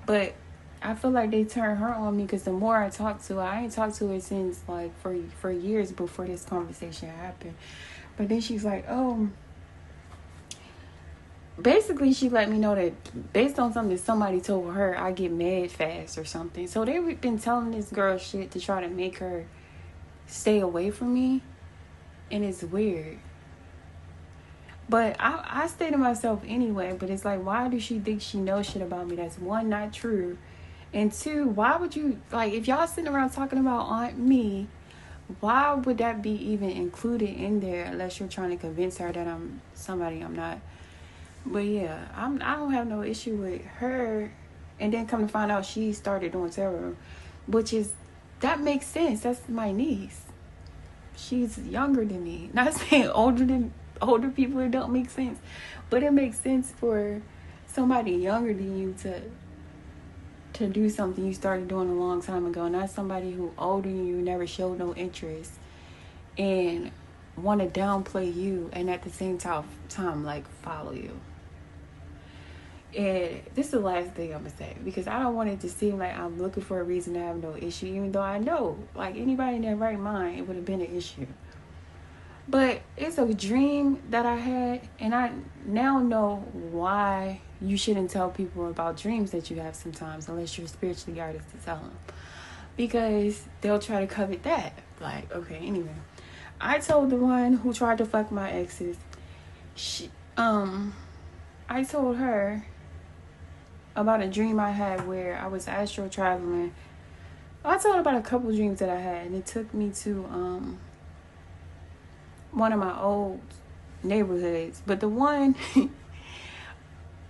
But I feel like they turned her on me because the more I talk to her, I ain't talked to her since, like, for years before this conversation happened. But then she's like, oh, basically she let me know that based on something that somebody told her, I get mad fast or something. So they've been telling this girl shit to try to make her stay away from me. And it's weird. But I stay to myself anyway. But it's like, why does she think she knows shit about me that's, one, not true? And two, why would you, like, if y'all sitting around talking about Aunt Me, why would that be even included in there unless you're trying to convince her that I'm somebody I'm not? But yeah, I don't have no issue with her. And then come to find out she started doing tarot, which is, that makes sense. That's my niece. She's younger than me. Not saying older people, it don't make sense, but it makes sense for somebody younger than you to do something you started doing a long time ago, not somebody who older than you, never showed no interest, and want to downplay you and at the same time like follow you. And this is the last thing I'm gonna say, because I don't want it to seem like I'm looking for a reason to have no issue, even though I know, like, anybody in their right mind, it would have been an issue. But it's a dream that I had, and I now know why you shouldn't tell people about dreams that you have sometimes, unless you're spiritually guided to tell them, because they'll try to covet that. Like, okay, anyway, I told the one who tried to fuck my exes, I told her about a dream I had where I was astral traveling. I told her about a couple dreams that I had, and it took me to one of my old neighborhoods. But the one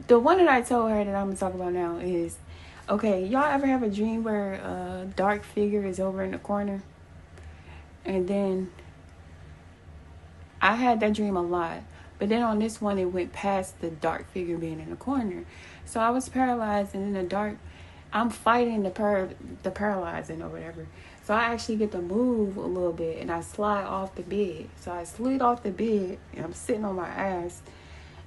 that I told her that I'm gonna talk about now is, okay, y'all ever have a dream where a dark figure is over in the corner? And then I had that dream a lot, but then on this one it went past the dark figure being in the corner. So I was paralyzed, and in the dark I'm fighting the paralyzing or whatever. So I actually get to move a little bit, and I slide off the bed. So I slid off the bed, and I'm sitting on my ass,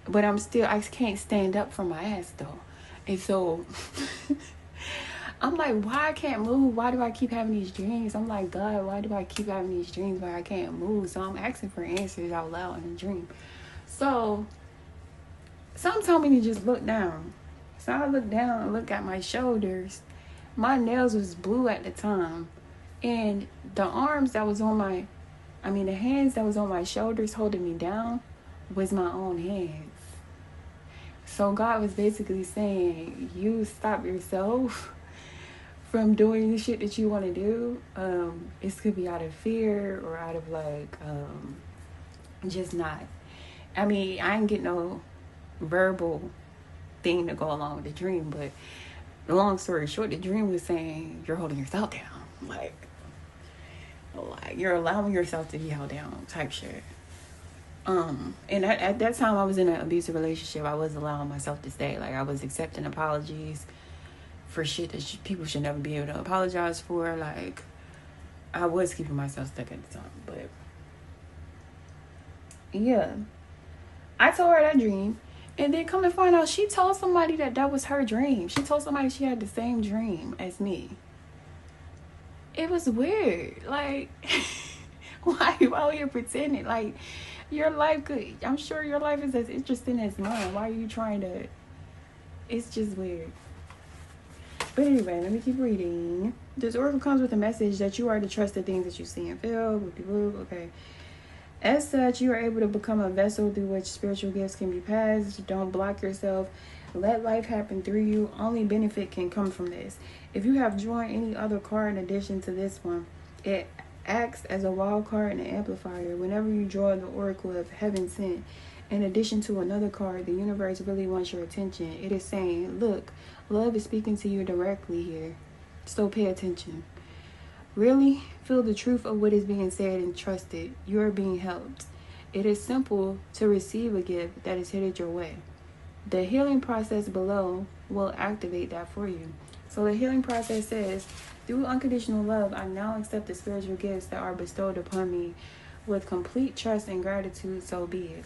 but I can't stand up from my ass though. And so I'm like, why I can't move? Why do I keep having these dreams? I'm like, God, why do I keep having these dreams where I can't move? So I'm asking for answers out loud in a dream. So something told me to just look down. So I looked down and looked at my shoulders. My nails was blue at the time. And the hands that was on my shoulders holding me down was my own hands. So God was basically saying, you stop yourself from doing the shit that you want to do. It could be out of fear or out of just not. I ain't get no verbal thing to go along with the dream, but the long story short, the dream was saying you're holding yourself down, like you're allowing yourself to be held down type shit. And at that time I was in an abusive relationship. I was allowing myself to stay. Like, I was accepting apologies for shit that people should never be able to apologize for. Like, I was keeping myself stuck at the time. But yeah, I told her that dream. And then come to find out, she told somebody that was her dream. She told somebody she had the same dream as me. It was weird. Like, why are you pretending? Like, your life could... I'm sure your life is as interesting as mine. Why are you trying to... It's just weird. But anyway, let me keep reading. This oracle comes with a message that you are to trust the things that you see and feel. Okay. As such, you are able to become a vessel through which spiritual gifts can be passed. Don't block yourself. Let life happen through you. Only benefit can come from this. If you have drawn any other card in addition to this one, it acts as a wild card and an amplifier. Whenever you draw the oracle of heaven sent, in addition to another card, the universe really wants your attention. It is saying, look, love is speaking to you directly here. So pay attention. Really feel the truth of what is being said and trust it. You are being helped. It is simple to receive a gift that is headed your way. The healing process below will activate that for you. So the healing process says, through unconditional love, I now accept the spiritual gifts that are bestowed upon me with complete trust and gratitude, so be it.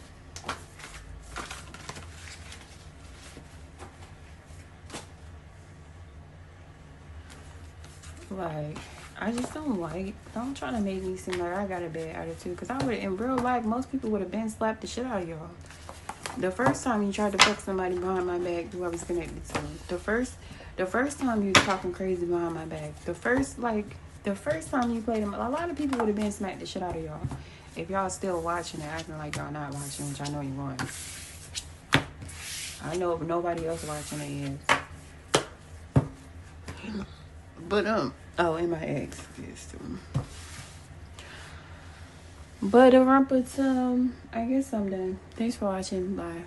Like, I just don't try to make me seem like I got a bad attitude, because I would, in real life, most people would have been slapped the shit out of y'all. The first time you tried to fuck somebody behind my back who I was connected to, the first time you was talking crazy behind my back, the first time you played them, a lot of people would have been smacked the shit out of y'all. If y'all still watching it, acting like y'all not watching, which I know you aren't. I know nobody else watching it is. But and my ex is too. But I guess I'm done. Thanks for watching. Bye.